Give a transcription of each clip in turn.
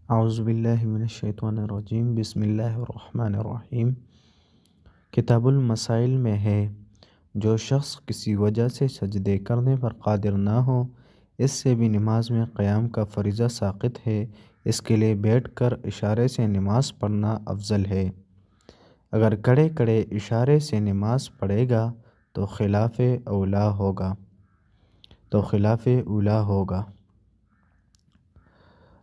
اعوذ باللہ من الشیطان الرجیم، بسم اللہ الرحمن الرحیم۔ کتاب المسائل میں ہے، جو شخص کسی وجہ سے سجدے کرنے پر قادر نہ ہو، اس سے بھی نماز میں قیام کا فریضہ ساقط ہے۔ اس کے لیے بیٹھ کر اشارے سے نماز پڑھنا افضل ہے۔ اگر کڑے کڑے اشارے سے نماز پڑھے گا تو خلاف اولا ہوگا۔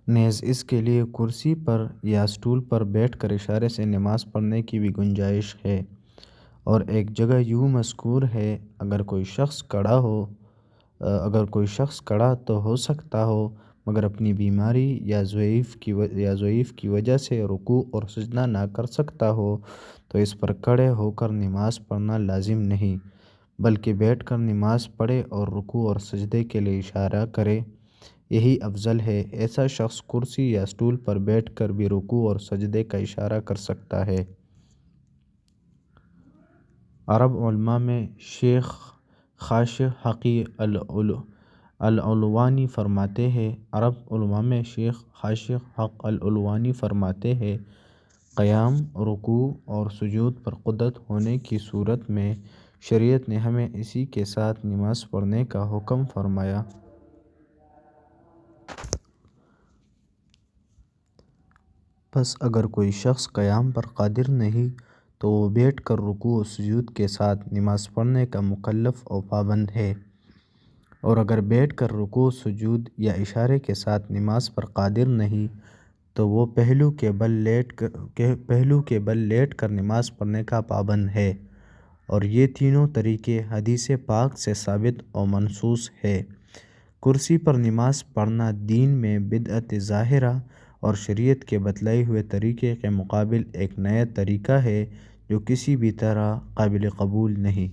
نیز اس کے لیے کرسی پر یا اسٹول پر بیٹھ کر اشارے سے نماز پڑھنے کی بھی گنجائش ہے، اور ایک جگہ یوں مذکور ہے، اگر کوئی شخص کڑا تو ہو سکتا ہو، مگر اپنی بیماری یا ضعیف کی وجہ سے رکوع اور سجدہ نہ کر سکتا ہو، تو اس پر کھڑے ہو کر نماز پڑھنا لازم نہیں، بلکہ بیٹھ کر نماز پڑھے اور رکوع اور سجدے کے لیے اشارہ کرے، یہی افضل ہے۔ ایسا شخص کرسی یا اسٹول پر بیٹھ کر بھی رکوع اور سجدے کا اشارہ کر سکتا ہے۔ عرب علماء میں شیخ خاشق حقی العلوانی فرماتے ہیں، قیام، رکوع اور سجود پر قدرت ہونے کی صورت میں شریعت نے ہمیں اسی کے ساتھ نماز پڑھنے کا حکم فرمایا۔ پس اگر کوئی شخص قیام پر قادر نہیں تو وہ بیٹھ کر رکوع و سجود کے ساتھ نماز پڑھنے کا مکلف و پابند ہے، اور اگر بیٹھ کر رکوع، سجود یا اشارے کے ساتھ نماز پر قادر نہیں تو وہ پہلو کے بل لیٹ کر نماز پڑھنے کا پابند ہے، اور یہ تینوں طریقے حدیث پاک سے ثابت و منصوص ہے۔ کرسی پر نماز پڑھنا دین میں بدعت ظاہرہ اور شریعت کے بتلائے ہوئے طریقے کے مقابل ایک نیا طریقہ ہے، جو کسی بھی طرح قابل قبول نہیں۔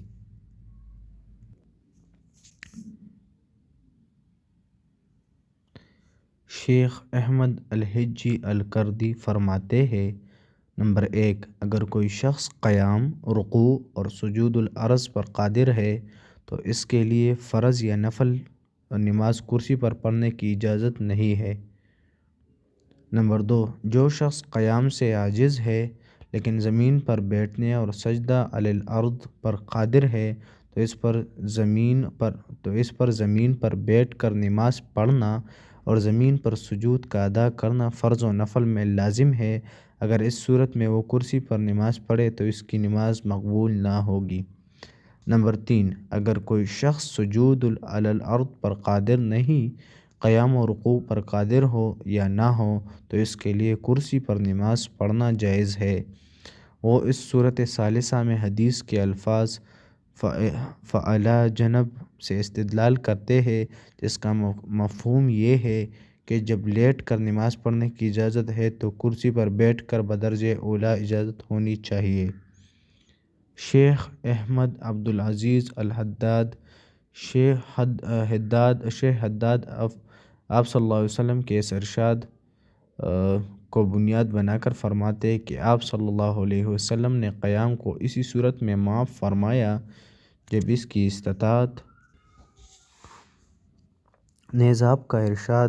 شیخ احمد الحجی الکردی فرماتے ہیں، نمبر 1، اگر کوئی شخص قیام، رکوع اور سجود العرض پر قادر ہے تو اس کے لیے فرض یا نفل نماز کرسی پر پڑھنے کی اجازت نہیں ہے۔ نمبر 2، جو شخص قیام سے عاجز ہے لیکن زمین پر بیٹھنے اور سجدہ علی الارض پر قادر ہے تو اس پر زمین پر بیٹھ کر نماز پڑھنا اور زمین پر سجود کا ادا کرنا فرض و نفل میں لازم ہے۔ اگر اس صورت میں وہ کرسی پر نماز پڑھے تو اس کی نماز مقبول نہ ہوگی۔ نمبر 3، اگر کوئی شخص سجود علی الارض پر قادر نہیں، قیام و رکوع پر قادر ہو یا نہ ہو تو اس کے لیے کرسی پر نماز پڑھنا جائز ہے۔ وہ اس صورت ثالثہ میں حدیث کے الفاظ فَعَلَى جنب سے استدلال کرتے ہیں، جس کا مفہوم یہ ہے کہ جب لیٹ کر نماز پڑھنے کی اجازت ہے تو کرسی پر بیٹھ کر بدرجہ اولیٰ اجازت ہونی چاہیے۔ شیخ احمد عبدالعزیز الحداد شیخ حداد آپ صلی اللہ علیہ وسلم کے اس ارشاد کو بنیاد بنا کر فرماتے ہیں کہ آپ صلی اللہ علیہ وسلم نے قیام کو اسی صورت میں معاف فرمایا جب اس کی استطاعت۔ نیز آپ کا ارشاد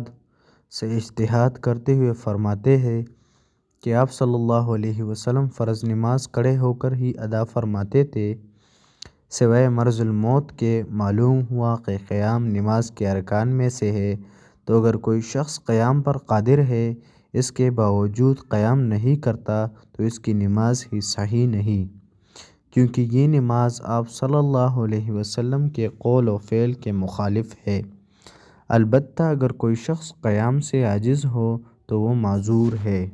سے اجتہاد کرتے ہوئے فرماتے ہیں کہ آپ صلی اللہ علیہ وسلم فرض نماز کھڑے ہو کر ہی ادا فرماتے تھے، سوائے مرض الموت کے۔ معلوم ہوا کہ قیام نماز کے ارکان میں سے ہے، تو اگر کوئی شخص قیام پر قادر ہے، اس کے باوجود قیام نہیں کرتا تو اس کی نماز ہی صحیح نہیں، کیونکہ یہ نماز آپ صلی اللہ علیہ وسلم کے قول و فعل کے مخالف ہے۔ البتہ اگر کوئی شخص قیام سے عاجز ہو تو وہ معذور ہے،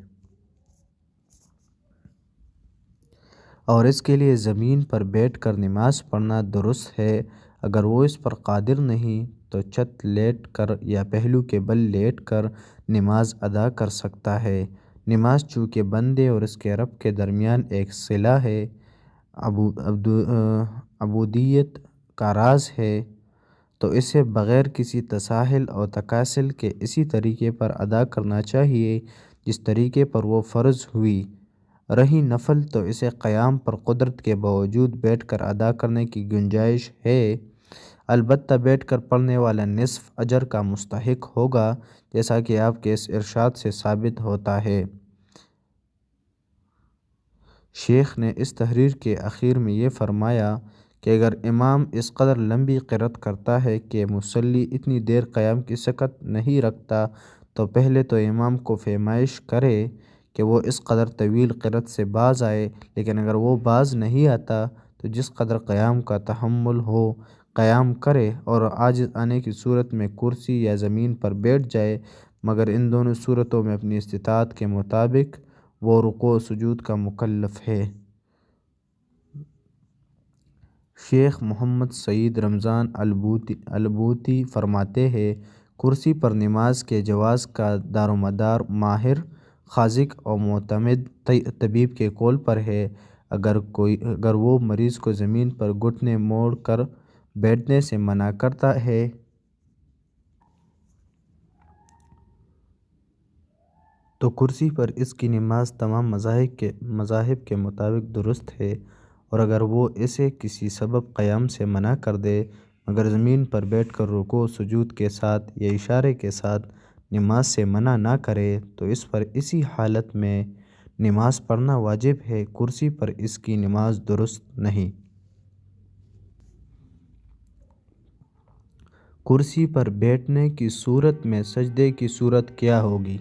اور اس کے لیے زمین پر بیٹھ کر نماز پڑھنا درست ہے۔ اگر وہ اس پر قادر نہیں تو چھت لیٹ کر یا پہلو کے بل لیٹ کر نماز ادا کر سکتا ہے۔ نماز چونکہ بندے اور اس کے رب کے درمیان ایک صلہ ہے، عبودیت کا راز ہے، تو اسے بغیر کسی تساہل اور تکاسل کے اسی طریقے پر ادا کرنا چاہیے جس طریقے پر وہ فرض ہوئی۔ رہی نفل تو اسے قیام پر قدرت کے باوجود بیٹھ کر ادا کرنے کی گنجائش ہے، البتہ بیٹھ کر پڑھنے والا نصف اجر کا مستحق ہوگا، جیسا کہ آپ کے اس ارشاد سے ثابت ہوتا ہے۔ شیخ نے اس تحریر کے اخیر میں یہ فرمایا کہ اگر امام اس قدر لمبی قرأت کرتا ہے کہ مصلی اتنی دیر قیام کی سکت نہیں رکھتا تو پہلے تو امام کو فہمائش کرے کہ وہ اس قدر طویل قرأت سے باز آئے، لیکن اگر وہ باز نہیں آتا تو جس قدر قیام کا تحمل ہو قیام کرے اور عاجز آنے کی صورت میں کرسی یا زمین پر بیٹھ جائے، مگر ان دونوں صورتوں میں اپنی استطاعت کے مطابق وہ رکوع و سجود کا مکلف ہے۔ شیخ محمد سعید رمضان البوطی فرماتے ہیں، کرسی پر نماز کے جواز کا دار و مدار ماہر خاضق اور معتمد طبیب کے قول پر ہے۔ اگر وہ مریض کو زمین پر گھٹنے موڑ کر بیٹھنے سے منع کرتا ہے تو کرسی پر اس کی نماز تمام مذاہب کے مطابق درست ہے، اور اگر وہ اسے کسی سبب قیام سے منع کر دے مگر زمین پر بیٹھ کر رکوع و سجود کے ساتھ یا اشارے کے ساتھ نماز سے منع نہ کرے تو اس پر اسی حالت میں نماز پڑھنا واجب ہے، کرسی پر اس کی نماز درست نہیں۔ کرسی پر بیٹھنے کی صورت میں سجدے کی صورت کیا ہوگی؟